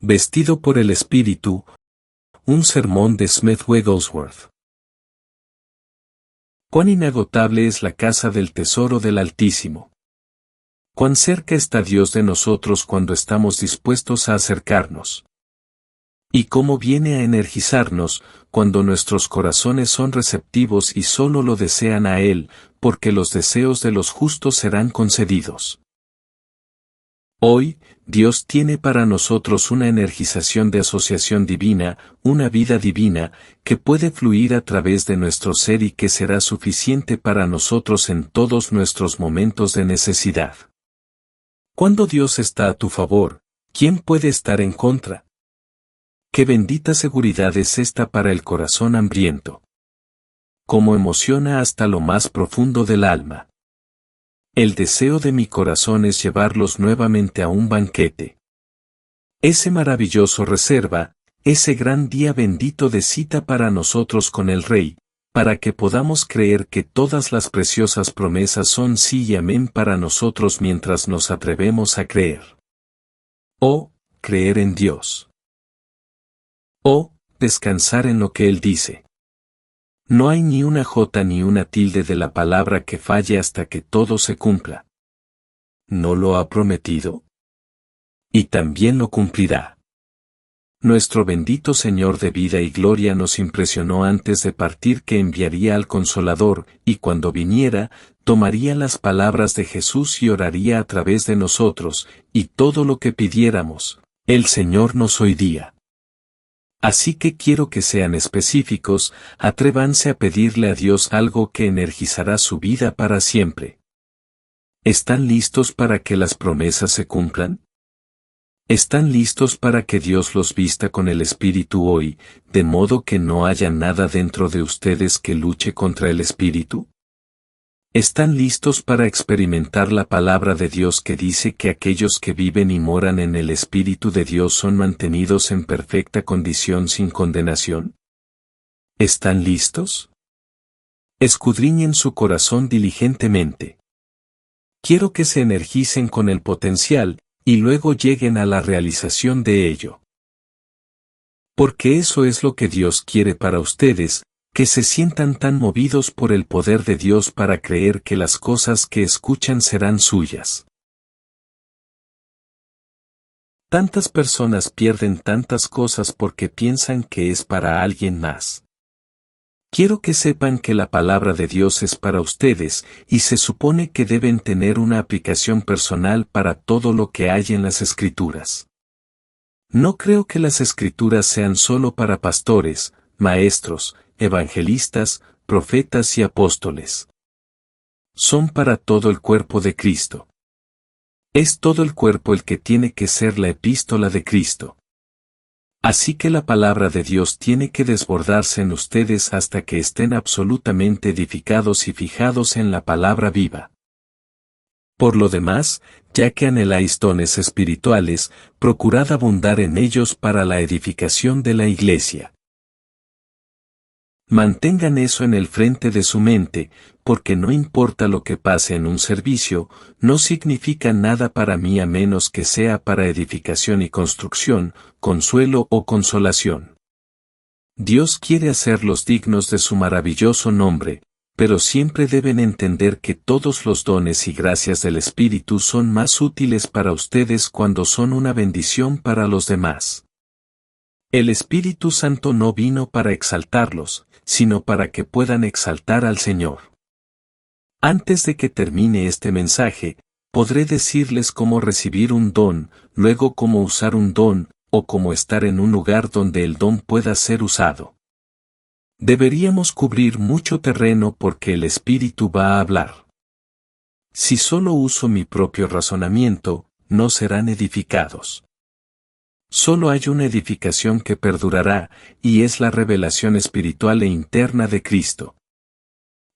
Vestido por el Espíritu, un sermón de Smith Wigglesworth. Cuán inagotable es la casa del tesoro del Altísimo. Cuán cerca está Dios de nosotros cuando estamos dispuestos a acercarnos. Y cómo viene a energizarnos cuando nuestros corazones son receptivos y solo lo desean a Él, porque los deseos de los justos serán concedidos. Hoy, Dios tiene para nosotros una energización de asociación divina, una vida divina, que puede fluir a través de nuestro ser y que será suficiente para nosotros en todos nuestros momentos de necesidad. Cuando Dios está a tu favor, ¿quién puede estar en contra? Qué bendita seguridad es esta para el corazón hambriento. Cómo emociona hasta lo más profundo del alma. El deseo de mi corazón es llevarlos nuevamente a un banquete. Ese maravilloso reserva, ese gran día bendito de cita para nosotros con el Rey, para que podamos creer que todas las preciosas promesas son sí y amén para nosotros mientras nos atrevemos a creer. Oh, creer en Dios. Oh, descansar en lo que Él dice. No hay ni una jota ni una tilde de la palabra que falle hasta que todo se cumpla. ¿No lo ha prometido? Y también lo cumplirá. Nuestro bendito Señor de vida y gloria nos impresionó antes de partir que enviaría al Consolador, y cuando viniera, tomaría las palabras de Jesús y oraría a través de nosotros, y todo lo que pidiéramos, el Señor nos oiría. Así que quiero que sean específicos, atrévanse a pedirle a Dios algo que energizará su vida para siempre. ¿Están listos para que las promesas se cumplan? ¿Están listos para que Dios los vista con el Espíritu hoy, de modo que no haya nada dentro de ustedes que luche contra el Espíritu? ¿Están listos para experimentar la palabra de Dios que dice que aquellos que viven y moran en el Espíritu de Dios son mantenidos en perfecta condición sin condenación? ¿Están listos? Escudriñen su corazón diligentemente. Quiero que se energicen con el potencial, y luego lleguen a la realización de ello. Porque eso es lo que Dios quiere para ustedes, que se sientan tan movidos por el poder de Dios para creer que las cosas que escuchan serán suyas. Tantas personas pierden tantas cosas porque piensan que es para alguien más. Quiero que sepan que la palabra de Dios es para ustedes, y se supone que deben tener una aplicación personal para todo lo que hay en las Escrituras. No creo que las Escrituras sean solo para pastores, maestros, evangelistas, profetas y apóstoles. Son para todo el cuerpo de Cristo. Es todo el cuerpo el que tiene que ser la epístola de Cristo. Así que la palabra de Dios tiene que desbordarse en ustedes hasta que estén absolutamente edificados y fijados en la palabra viva. Por lo demás, ya que anheláis dones espirituales, procurad abundar en ellos para la edificación de la iglesia. Mantengan eso en el frente de su mente, porque no importa lo que pase en un servicio, no significa nada para mí a menos que sea para edificación y construcción, consuelo o consolación. Dios quiere hacerlos dignos de su maravilloso nombre, pero siempre deben entender que todos los dones y gracias del Espíritu son más útiles para ustedes cuando son una bendición para los demás. El Espíritu Santo no vino para exaltarlos, sino para que puedan exaltar al Señor. Antes de que termine este mensaje, podré decirles cómo recibir un don, luego cómo usar un don, o cómo estar en un lugar donde el don pueda ser usado. Deberíamos cubrir mucho terreno porque el Espíritu va a hablar. Si solo uso mi propio razonamiento, no serán edificados. Solo hay una edificación que perdurará, y es la revelación espiritual e interna de Cristo.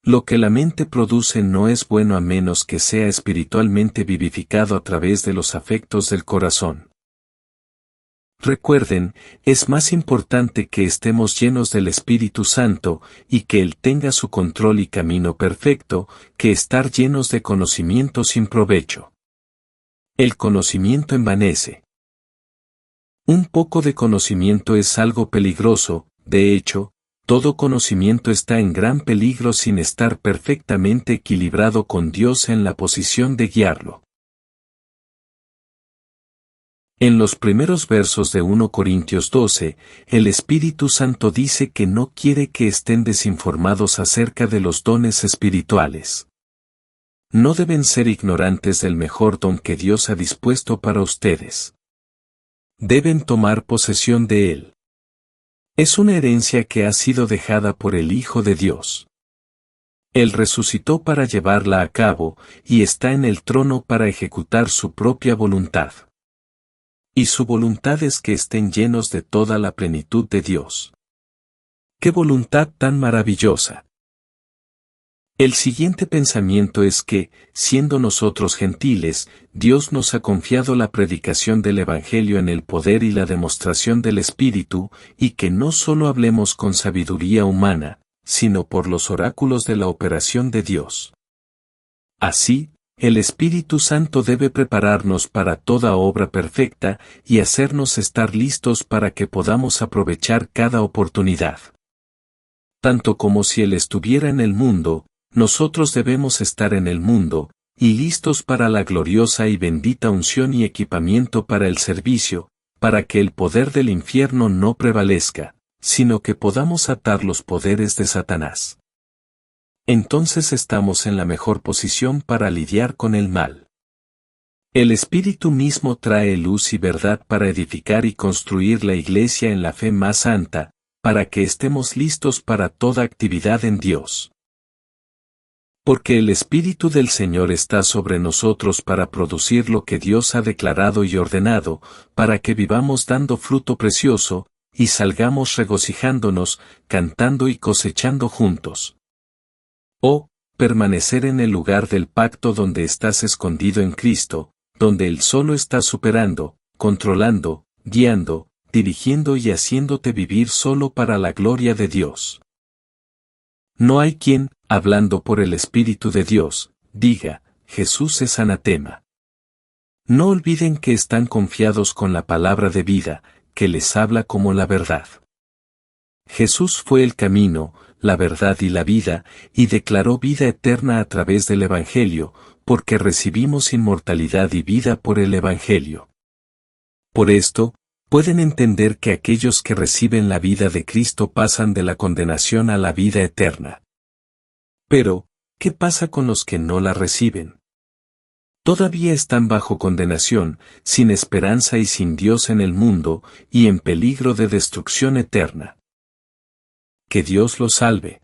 Lo que la mente produce no es bueno a menos que sea espiritualmente vivificado a través de los afectos del corazón. Recuerden, es más importante que estemos llenos del Espíritu Santo, y que Él tenga su control y camino perfecto, que estar llenos de conocimiento sin provecho. El conocimiento envanece. Un poco de conocimiento es algo peligroso, de hecho, todo conocimiento está en gran peligro sin estar perfectamente equilibrado con Dios en la posición de guiarlo. En los primeros versos de 1 Corintios 12, el Espíritu Santo dice que no quiere que estén desinformados acerca de los dones espirituales. No deben ser ignorantes del mejor don que Dios ha dispuesto para ustedes. Deben tomar posesión de él. Es una herencia que ha sido dejada por el Hijo de Dios. Él resucitó para llevarla a cabo, y está en el trono para ejecutar su propia voluntad. Y su voluntad es que estén llenos de toda la plenitud de Dios. ¡Qué voluntad tan maravillosa! El siguiente pensamiento es que, siendo nosotros gentiles, Dios nos ha confiado la predicación del Evangelio en el poder y la demostración del Espíritu, y que no solo hablemos con sabiduría humana, sino por los oráculos de la operación de Dios. Así, el Espíritu Santo debe prepararnos para toda obra perfecta y hacernos estar listos para que podamos aprovechar cada oportunidad. Tanto como si Él estuviera en el mundo, nosotros debemos estar en el mundo, y listos para la gloriosa y bendita unción y equipamiento para el servicio, para que el poder del infierno no prevalezca, sino que podamos atar los poderes de Satanás. Entonces estamos en la mejor posición para lidiar con el mal. El Espíritu mismo trae luz y verdad para edificar y construir la Iglesia en la fe más santa, para que estemos listos para toda actividad en Dios. Porque el Espíritu del Señor está sobre nosotros para producir lo que Dios ha declarado y ordenado, para que vivamos dando fruto precioso, y salgamos regocijándonos, cantando y cosechando juntos. O, permanecer en el lugar del pacto donde estás escondido en Cristo, donde Él solo está superando, controlando, guiando, dirigiendo y haciéndote vivir solo para la gloria de Dios. No hay quien, hablando por el Espíritu de Dios, diga, Jesús es anatema. No olviden que están confiados con la palabra de vida, que les habla como la verdad. Jesús fue el camino, la verdad y la vida, y declaró vida eterna a través del Evangelio, porque recibimos inmortalidad y vida por el Evangelio. Por esto, pueden entender que aquellos que reciben la vida de Cristo pasan de la condenación a la vida eterna. Pero, ¿qué pasa con los que no la reciben? Todavía están bajo condenación, sin esperanza y sin Dios en el mundo, y en peligro de destrucción eterna. Que Dios los salve.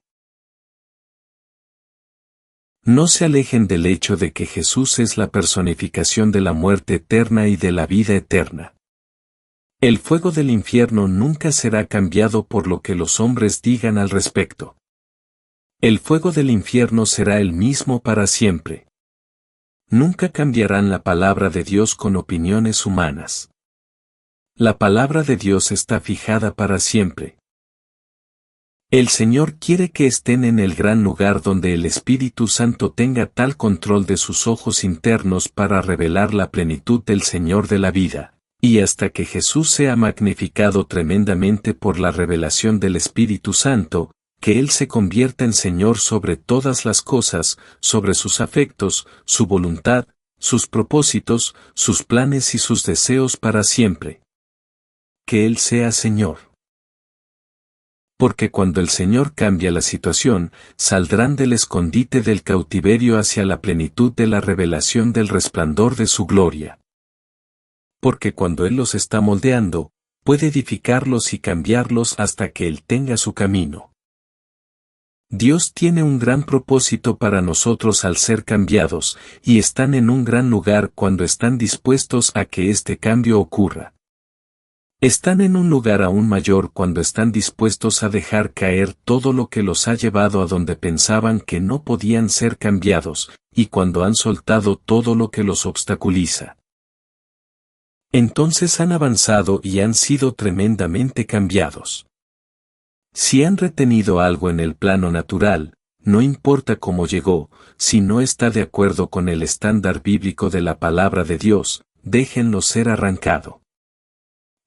No se alejen del hecho de que Jesús es la personificación de la muerte eterna y de la vida eterna. El fuego del infierno nunca será cambiado por lo que los hombres digan al respecto. El fuego del infierno será el mismo para siempre. Nunca cambiarán la palabra de Dios con opiniones humanas. La palabra de Dios está fijada para siempre. El Señor quiere que estén en el gran lugar donde el Espíritu Santo tenga tal control de sus ojos internos para revelar la plenitud del Señor de la vida. Y hasta que Jesús sea magnificado tremendamente por la revelación del Espíritu Santo, que Él se convierta en Señor sobre todas las cosas, sobre sus afectos, su voluntad, sus propósitos, sus planes y sus deseos para siempre. Que Él sea Señor. Porque cuando el Señor cambia la situación, saldrán del escondite del cautiverio hacia la plenitud de la revelación del resplandor de su gloria. Porque cuando Él los está moldeando, puede edificarlos y cambiarlos hasta que Él tenga su camino. Dios tiene un gran propósito para nosotros al ser cambiados, y están en un gran lugar cuando están dispuestos a que este cambio ocurra. Están en un lugar aún mayor cuando están dispuestos a dejar caer todo lo que los ha llevado a donde pensaban que no podían ser cambiados, y cuando han soltado todo lo que los obstaculiza. Entonces han avanzado y han sido tremendamente cambiados. Si han retenido algo en el plano natural, no importa cómo llegó, si no está de acuerdo con el estándar bíblico de la palabra de Dios, déjenlo ser arrancado.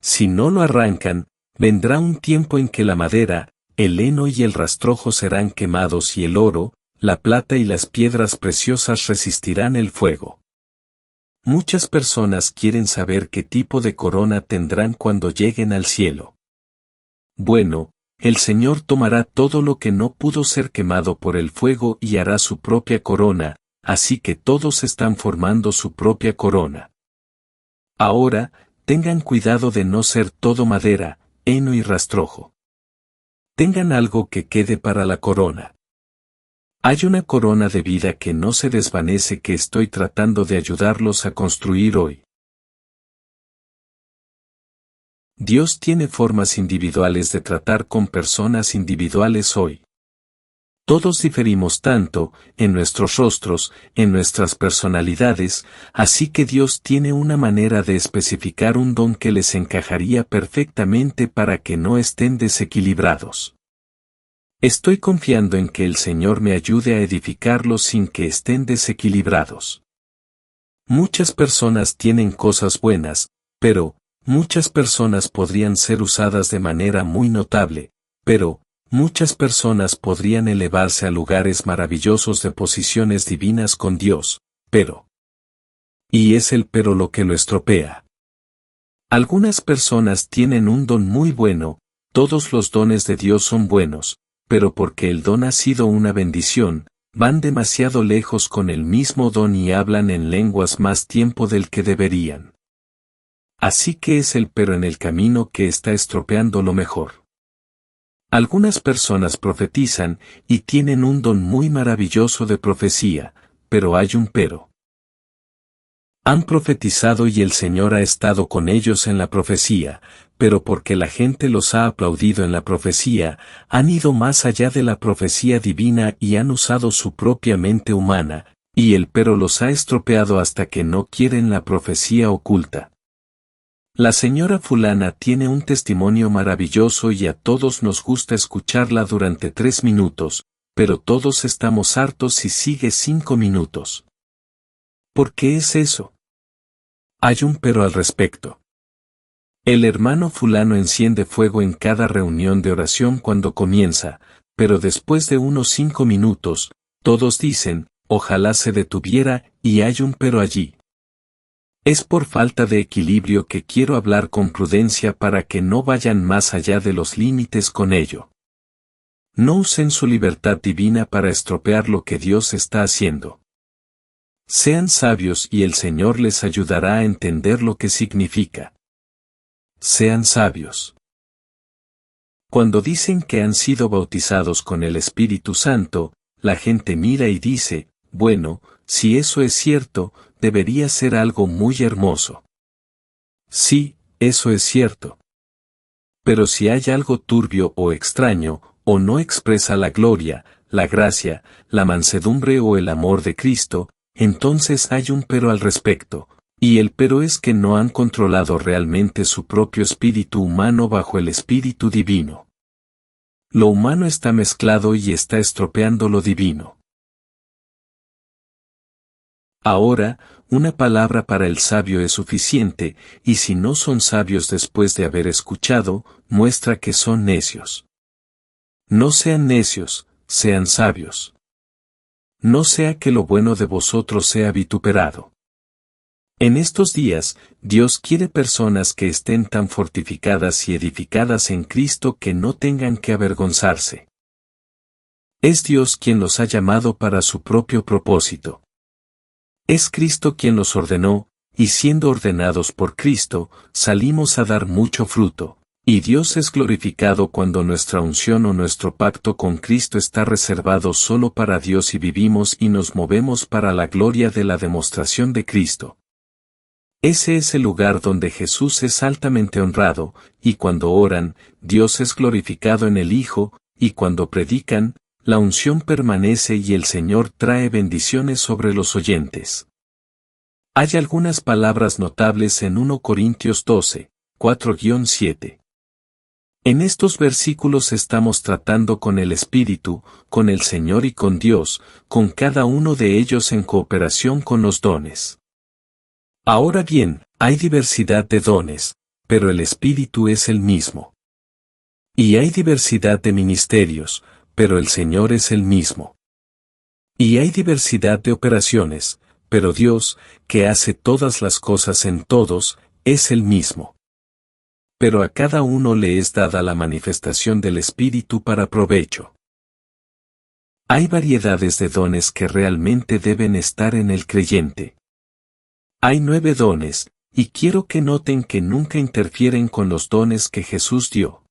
Si no lo arrancan, vendrá un tiempo en que la madera, el heno y el rastrojo serán quemados y el oro, la plata y las piedras preciosas resistirán el fuego. Muchas personas quieren saber qué tipo de corona tendrán cuando lleguen al cielo. Bueno, el Señor tomará todo lo que no pudo ser quemado por el fuego y hará su propia corona, así que todos están formando su propia corona. Ahora, tengan cuidado de no ser todo madera, heno y rastrojo. Tengan algo que quede para la corona. Hay una corona de vida que no se desvanece que estoy tratando de ayudarlos a construir hoy. Dios tiene formas individuales de tratar con personas individuales hoy. Todos diferimos tanto, en nuestros rostros, en nuestras personalidades, así que Dios tiene una manera de especificar un don que les encajaría perfectamente para que no estén desequilibrados. Estoy confiando en que el Señor me ayude a edificarlos sin que estén desequilibrados. Muchas personas tienen cosas buenas, pero, muchas personas podrían ser usadas de manera muy notable, pero, muchas personas podrían elevarse a lugares maravillosos de posiciones divinas con Dios, pero. Y es el pero lo que lo estropea. Algunas personas tienen un don muy bueno, todos los dones de Dios son buenos, pero porque el don ha sido una bendición, van demasiado lejos con el mismo don y hablan en lenguas más tiempo del que deberían. Así que es el pero en el camino que está estropeando lo mejor. Algunas personas profetizan y tienen un don muy maravilloso de profecía, pero hay un pero. Han profetizado y el Señor ha estado con ellos en la profecía, pero porque la gente los ha aplaudido en la profecía, han ido más allá de la profecía divina y han usado su propia mente humana, y el pero los ha estropeado hasta que no quieren la profecía oculta. La señora fulana tiene un testimonio maravilloso y a todos nos gusta escucharla durante 3 minutos, pero todos estamos hartos si sigue 5 minutos. ¿Por qué es eso? Hay un pero al respecto. El hermano fulano enciende fuego en cada reunión de oración cuando comienza, pero después de unos 5 minutos, todos dicen, ojalá se detuviera, y hay un pero allí. Es por falta de equilibrio que quiero hablar con prudencia para que no vayan más allá de los límites con ello. No usen su libertad divina para estropear lo que Dios está haciendo. Sean sabios y el Señor les ayudará a entender lo que significa. Sean sabios. Cuando dicen que han sido bautizados con el Espíritu Santo, la gente mira y dice, bueno, si eso es cierto, debería ser algo muy hermoso. Sí, eso es cierto. Pero si hay algo turbio o extraño, o no expresa la gloria, la gracia, la mansedumbre o el amor de Cristo, entonces hay un pero al respecto, y el pero es que no han controlado realmente su propio espíritu humano bajo el espíritu divino. Lo humano está mezclado y está estropeando lo divino. Ahora, una palabra para el sabio es suficiente, y si no son sabios después de haber escuchado, muestra que son necios. No sean necios, sean sabios. No sea que lo bueno de vosotros sea vituperado. En estos días, Dios quiere personas que estén tan fortificadas y edificadas en Cristo que no tengan que avergonzarse. Es Dios quien los ha llamado para su propio propósito. Es Cristo quien los ordenó, y siendo ordenados por Cristo, salimos a dar mucho fruto. Y Dios es glorificado cuando nuestra unción o nuestro pacto con Cristo está reservado solo para Dios y vivimos y nos movemos para la gloria de la demostración de Cristo. Ese es el lugar donde Jesús es altamente honrado, y cuando oran, Dios es glorificado en el Hijo, y cuando predican, la unción permanece y el Señor trae bendiciones sobre los oyentes. Hay algunas palabras notables en 1 Corintios 12, 4-7. En estos versículos estamos tratando con el Espíritu, con el Señor y con Dios, con cada uno de ellos en cooperación con los dones. Ahora bien, hay diversidad de dones, pero el Espíritu es el mismo. Y hay diversidad de ministerios, pero el Señor es el mismo. Y hay diversidad de operaciones, pero Dios, que hace todas las cosas en todos, es el mismo. Pero a cada uno le es dada la manifestación del Espíritu para provecho. Hay variedades de dones que realmente deben estar en el creyente. Hay 9 dones, y quiero que noten que nunca interfieren con los dones que Jesús dio.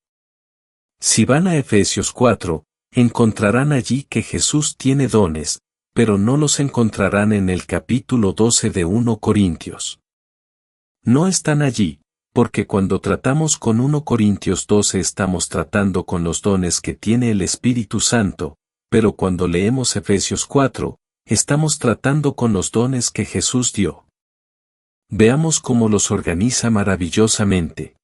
Si van a Efesios 4, encontrarán allí que Jesús tiene dones, pero no los encontrarán en el capítulo 12 de 1 Corintios. No están allí, porque cuando tratamos con 1 Corintios 12 estamos tratando con los dones que tiene el Espíritu Santo, pero cuando leemos Efesios 4, estamos tratando con los dones que Jesús dio. Veamos cómo los organiza maravillosamente.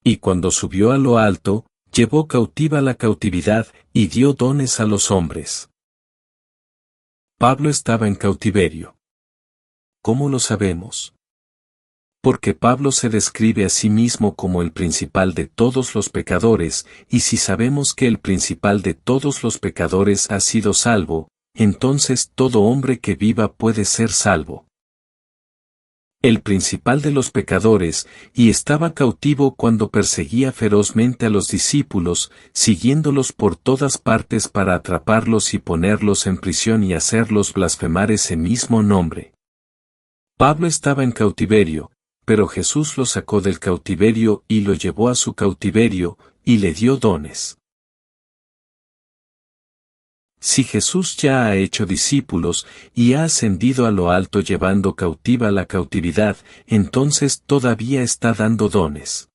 Y cuando subió a lo alto, llevó cautiva la cautividad, y dio dones a los hombres. Pablo estaba en cautiverio. ¿Cómo lo sabemos? Porque Pablo se describe a sí mismo como el principal de todos los pecadores, y si sabemos que el principal de todos los pecadores ha sido salvo, entonces todo hombre que viva puede ser salvo. El principal de los pecadores, y estaba cautivo cuando perseguía ferozmente a los discípulos, siguiéndolos por todas partes para atraparlos y ponerlos en prisión y hacerlos blasfemar ese mismo nombre. Pablo estaba en cautiverio, pero Jesús lo sacó del cautiverio y lo llevó a su cautiverio, y le dio dones. Si Jesús ya ha hecho discípulos y ha ascendido a lo alto llevando cautiva la cautividad, entonces todavía está dando dones.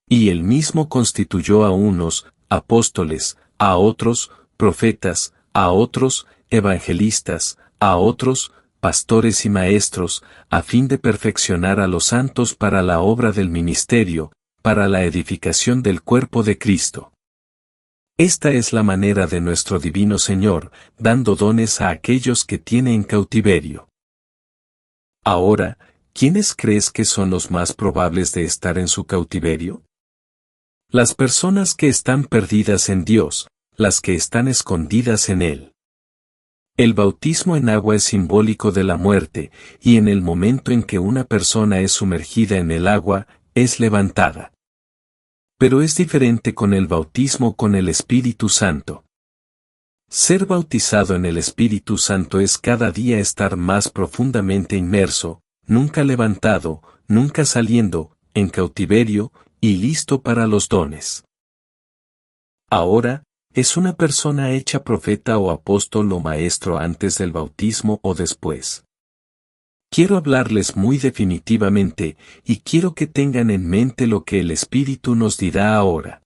Y él mismo constituyó a unos, apóstoles, a otros, profetas, a otros, evangelistas, a otros, pastores y maestros, a fin de perfeccionar a los santos para la obra del ministerio, para la edificación del cuerpo de Cristo. Esta es la manera de nuestro divino Señor, dando dones a aquellos que tiene en cautiverio. Ahora, ¿quiénes crees que son los más probables de estar en su cautiverio? Las personas que están perdidas en Dios, las que están escondidas en Él. El bautismo en agua es simbólico de la muerte, y en el momento en que una persona es sumergida en el agua, es levantada. Pero es diferente con el bautismo con el Espíritu Santo. Ser bautizado en el Espíritu Santo es cada día estar más profundamente inmerso, nunca levantado, nunca saliendo, en cautiverio, y listo para los dones. Ahora, ¿es una persona hecha profeta o apóstol o maestro antes del bautismo o después? Quiero hablarles muy definitivamente, y quiero que tengan en mente lo que el Espíritu nos dirá ahora.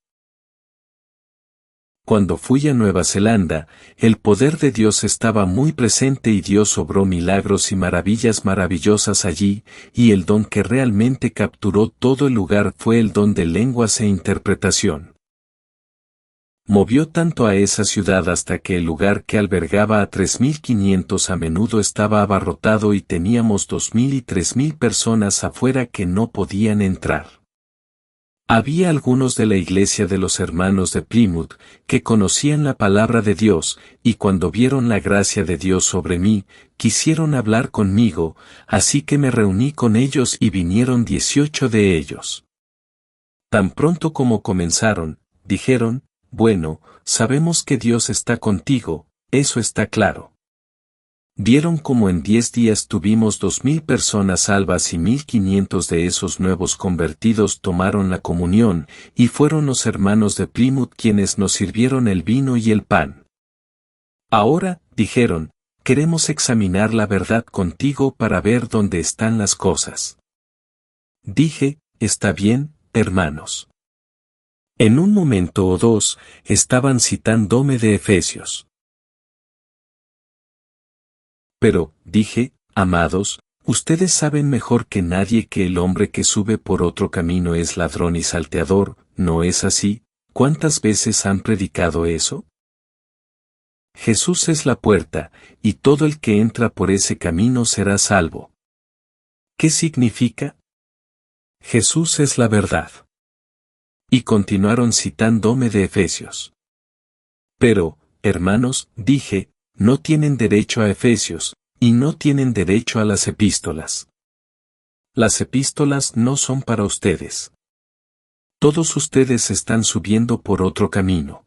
Cuando fui a Nueva Zelanda, el poder de Dios estaba muy presente y Dios obró milagros y maravillas maravillosas allí, y el don que realmente capturó todo el lugar fue el don de lenguas e interpretación. Movió tanto a esa ciudad hasta que el lugar que albergaba a 3.500 a menudo estaba abarrotado y teníamos 2.000 y 3.000 personas afuera que no podían entrar. Había algunos de la iglesia de los hermanos de Plymouth que conocían la palabra de Dios, y cuando vieron la gracia de Dios sobre mí, quisieron hablar conmigo, así que me reuní con ellos y vinieron 18 de ellos. Tan pronto como comenzaron, dijeron: bueno, sabemos que Dios está contigo, eso está claro. Vieron como en 10 días tuvimos 2.000 personas salvas y 1.500 de esos nuevos convertidos tomaron la comunión, y fueron los hermanos de Plymouth quienes nos sirvieron el vino y el pan. Ahora, dijeron, queremos examinar la verdad contigo para ver dónde están las cosas. Dije, está bien, hermanos. En un momento o dos, estaban citándome de Efesios. Pero, dije, amados, ustedes saben mejor que nadie que el hombre que sube por otro camino es ladrón y salteador, ¿no es así? ¿Cuántas veces han predicado eso? Jesús es la puerta, y todo el que entra por ese camino será salvo. ¿Qué significa? Jesús es la verdad. Y continuaron citándome de Efesios. Pero, hermanos, dije, no tienen derecho a Efesios, y no tienen derecho a las epístolas. Las epístolas no son para ustedes. Todos ustedes están subiendo por otro camino.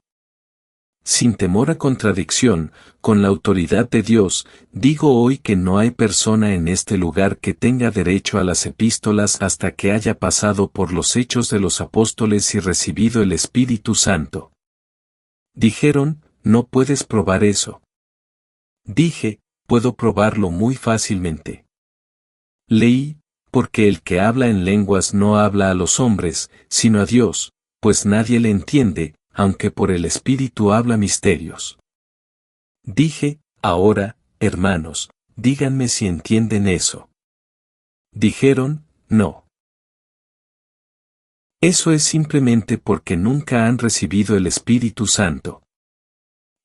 Sin temor a contradicción, con la autoridad de Dios, digo hoy que no hay persona en este lugar que tenga derecho a las epístolas hasta que haya pasado por los hechos de los apóstoles y recibido el Espíritu Santo. Dijeron, no puedes probar eso. Dije, puedo probarlo muy fácilmente. Leí, porque el que habla en lenguas no habla a los hombres, sino a Dios, pues nadie le entiende, aunque por el Espíritu habla misterios. Dije, ahora, hermanos, díganme si entienden eso. Dijeron, no. Eso es simplemente porque nunca han recibido el Espíritu Santo.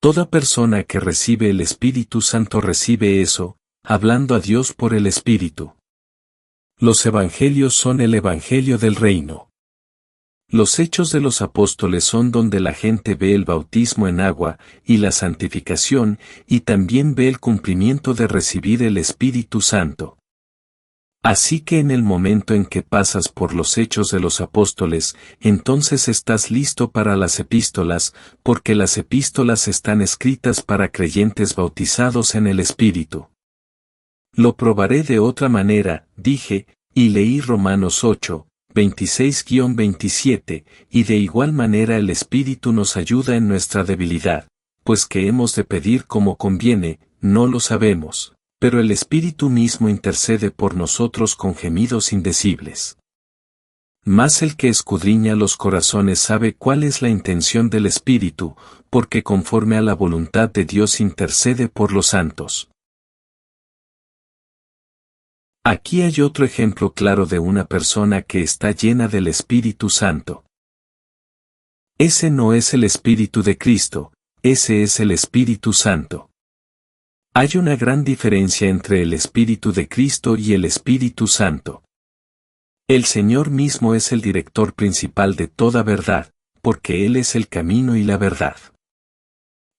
Toda persona que recibe el Espíritu Santo recibe eso, hablando a Dios por el Espíritu. Los evangelios son el evangelio del reino. Los hechos de los apóstoles son donde la gente ve el bautismo en agua, y la santificación, y también ve el cumplimiento de recibir el Espíritu Santo. Así que en el momento en que pasas por los hechos de los apóstoles, entonces estás listo para las epístolas, porque las epístolas están escritas para creyentes bautizados en el Espíritu. Lo probaré de otra manera, dije, y leí Romanos 8, 26-27, y de igual manera el Espíritu nos ayuda en nuestra debilidad, pues que hemos de pedir como conviene, no lo sabemos, pero el Espíritu mismo intercede por nosotros con gemidos indecibles. Mas el que escudriña los corazones sabe cuál es la intención del Espíritu, porque conforme a la voluntad de Dios intercede por los santos. Aquí hay otro ejemplo claro de una persona que está llena del Espíritu Santo. Ese no es el Espíritu de Cristo, ese es el Espíritu Santo. Hay una gran diferencia entre el Espíritu de Cristo y el Espíritu Santo. El Señor mismo es el director principal de toda verdad, porque Él es el camino y la verdad.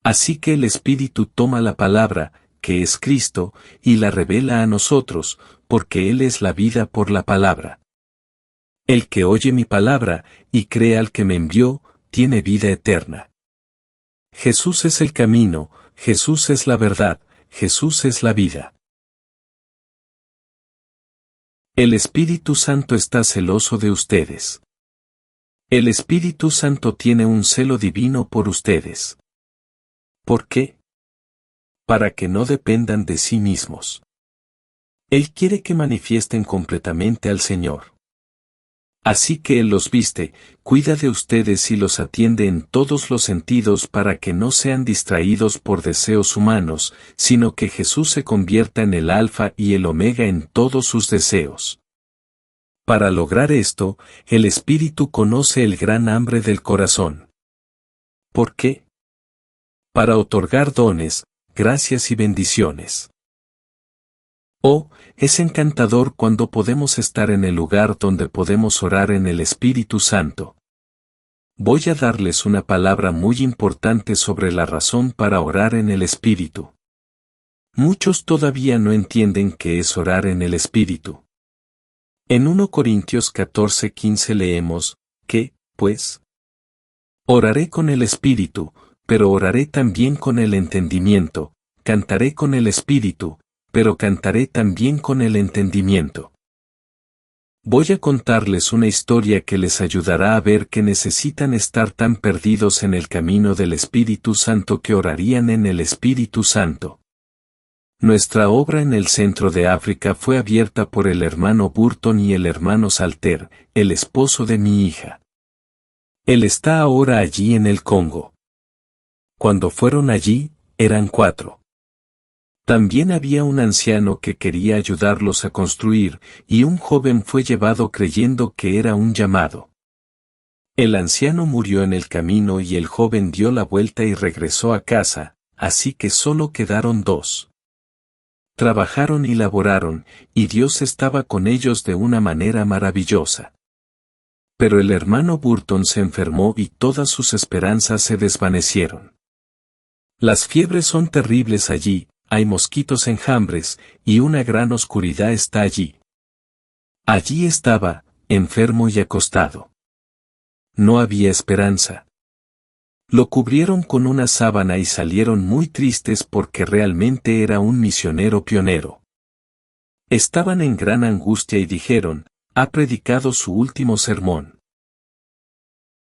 Así que el Espíritu toma la palabra, que es Cristo, y la revela a nosotros, porque Él es la vida por la palabra. El que oye mi palabra, y cree al que me envió, tiene vida eterna. Jesús es el camino, Jesús es la verdad, Jesús es la vida. El Espíritu Santo está celoso de ustedes. El Espíritu Santo tiene un celo divino por ustedes. ¿Por qué? Para que no dependan de sí mismos. Él quiere que manifiesten completamente al Señor. Así que Él los viste, cuida de ustedes y los atiende en todos los sentidos para que no sean distraídos por deseos humanos, sino que Jesús se convierta en el Alfa y el Omega en todos sus deseos. Para lograr esto, el Espíritu conoce el gran hambre del corazón. ¿Por qué? Para otorgar dones, gracias y bendiciones. Oh, es encantador cuando podemos estar en el lugar donde podemos orar en el Espíritu Santo. Voy a darles una palabra muy importante sobre la razón para orar en el Espíritu. Muchos todavía no entienden qué es orar en el Espíritu. En 1 Corintios 14:15 leemos, que, pues, oraré con el Espíritu, pero oraré también con el entendimiento, cantaré con el Espíritu, pero cantaré también con el entendimiento. Voy a contarles una historia que les ayudará a ver que necesitan estar tan perdidos en el camino del Espíritu Santo que orarían en el Espíritu Santo. Nuestra obra en el centro de África fue abierta por el hermano Burton y el hermano Salter, el esposo de mi hija. Él está ahora allí en el Congo. Cuando fueron allí, eran 4. También había un anciano que quería ayudarlos a construir, y un joven fue llevado creyendo que era un llamado. El anciano murió en el camino y el joven dio la vuelta y regresó a casa, así que solo quedaron 2. Trabajaron y laboraron, y Dios estaba con ellos de una manera maravillosa. Pero el hermano Burton se enfermó y todas sus esperanzas se desvanecieron. Las fiebres son terribles allí, hay mosquitos enjambres, y una gran oscuridad está allí. Allí estaba, enfermo y acostado. No había esperanza. Lo cubrieron con una sábana y salieron muy tristes porque realmente era un misionero pionero. Estaban en gran angustia y dijeron, ha predicado su último sermón.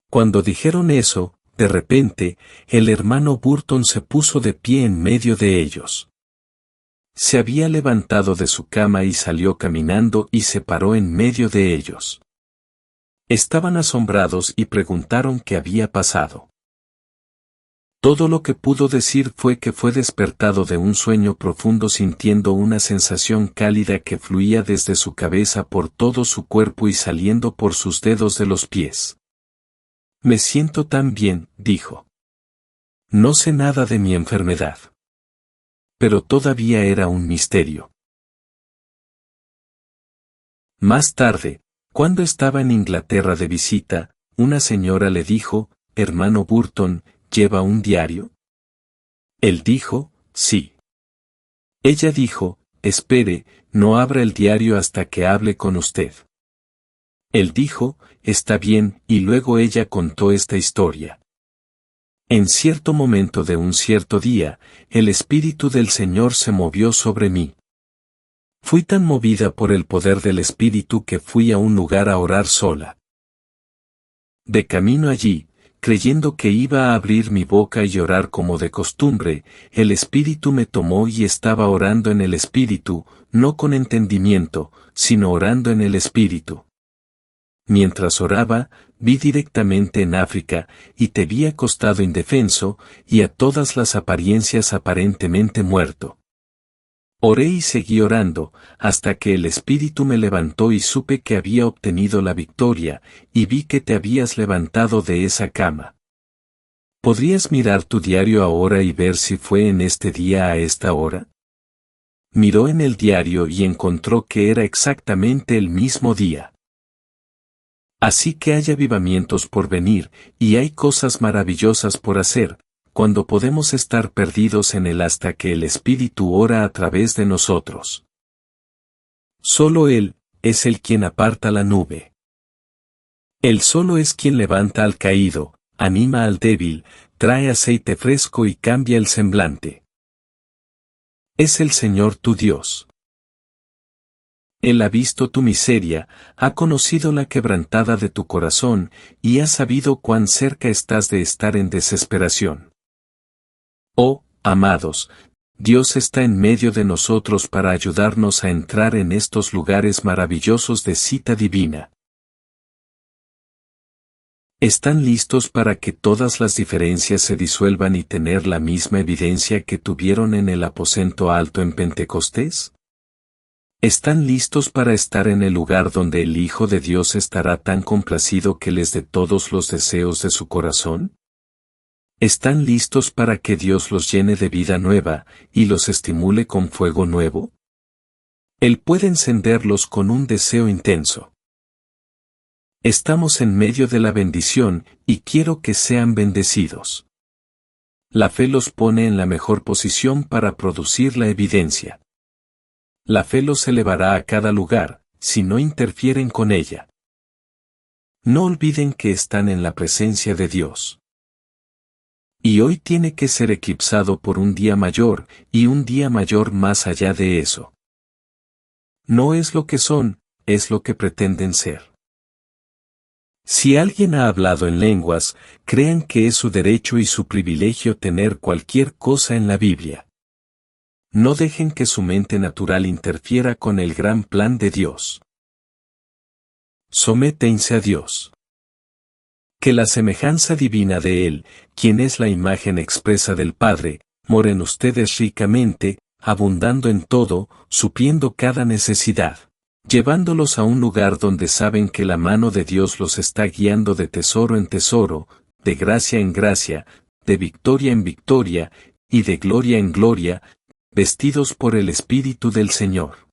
Cuando dijeron eso, de repente, el hermano Burton se puso de pie en medio de ellos. Se había levantado de su cama y salió caminando y se paró en medio de ellos. Estaban asombrados y preguntaron qué había pasado. Todo lo que pudo decir fue que fue despertado de un sueño profundo sintiendo una sensación cálida que fluía desde su cabeza por todo su cuerpo y saliendo por sus dedos de los pies. Me siento tan bien, dijo. No sé nada de mi enfermedad. Pero todavía era un misterio. Más tarde, cuando estaba en Inglaterra de visita, una señora le dijo, hermano Burton, ¿lleva un diario? Él dijo, sí. Ella dijo, espere, no abra el diario hasta que hable con usted. Él dijo, está bien, y luego ella contó esta historia. En cierto momento de un cierto día, el Espíritu del Señor se movió sobre mí. Fui tan movida por el poder del Espíritu que fui a un lugar a orar sola. De camino allí, creyendo que iba a abrir mi boca y orar como de costumbre, el Espíritu me tomó y estaba orando en el Espíritu, no con entendimiento, sino orando en el Espíritu. Mientras oraba, vi directamente en África, y te vi acostado indefenso, y a todas las apariencias aparentemente muerto. Oré y seguí orando, hasta que el Espíritu me levantó y supe que había obtenido la victoria, y vi que te habías levantado de esa cama. ¿Podrías mirar tu diario ahora y ver si fue en este día a esta hora? Miró en el diario y encontró que era exactamente el mismo día. Así que hay avivamientos por venir, y hay cosas maravillosas por hacer, cuando podemos estar perdidos en él hasta que el Espíritu ora a través de nosotros. Solo Él es el quien aparta la nube. Él solo es quien levanta al caído, anima al débil, trae aceite fresco y cambia el semblante. Es el Señor tu Dios. Él ha visto tu miseria, ha conocido la quebrantada de tu corazón, y ha sabido cuán cerca estás de estar en desesperación. Oh, amados, Dios está en medio de nosotros para ayudarnos a entrar en estos lugares maravillosos de cita divina. ¿Están listos para que todas las diferencias se disuelvan y tener la misma evidencia que tuvieron en el aposento alto en Pentecostés? ¿Están listos para estar en el lugar donde el Hijo de Dios estará tan complacido que les dé todos los deseos de su corazón? ¿Están listos para que Dios los llene de vida nueva, y los estimule con fuego nuevo? Él puede encenderlos con un deseo intenso. Estamos en medio de la bendición, y quiero que sean bendecidos. La fe los pone en la mejor posición para producir la evidencia. La fe los elevará a cada lugar, si no interfieren con ella. No olviden que están en la presencia de Dios. Y hoy tiene que ser eclipsado por un día mayor, y un día mayor más allá de eso. No es lo que son, es lo que pretenden ser. Si alguien ha hablado en lenguas, crean que es su derecho y su privilegio tener cualquier cosa en la Biblia. No dejen que su mente natural interfiera con el gran plan de Dios. Sométense a Dios. Que la semejanza divina de Él, quien es la imagen expresa del Padre, more en ustedes ricamente, abundando en todo, supliendo cada necesidad, llevándolos a un lugar donde saben que la mano de Dios los está guiando de tesoro en tesoro, de gracia en gracia, de victoria en victoria, y de gloria en gloria, vestidos por el Espíritu del Señor.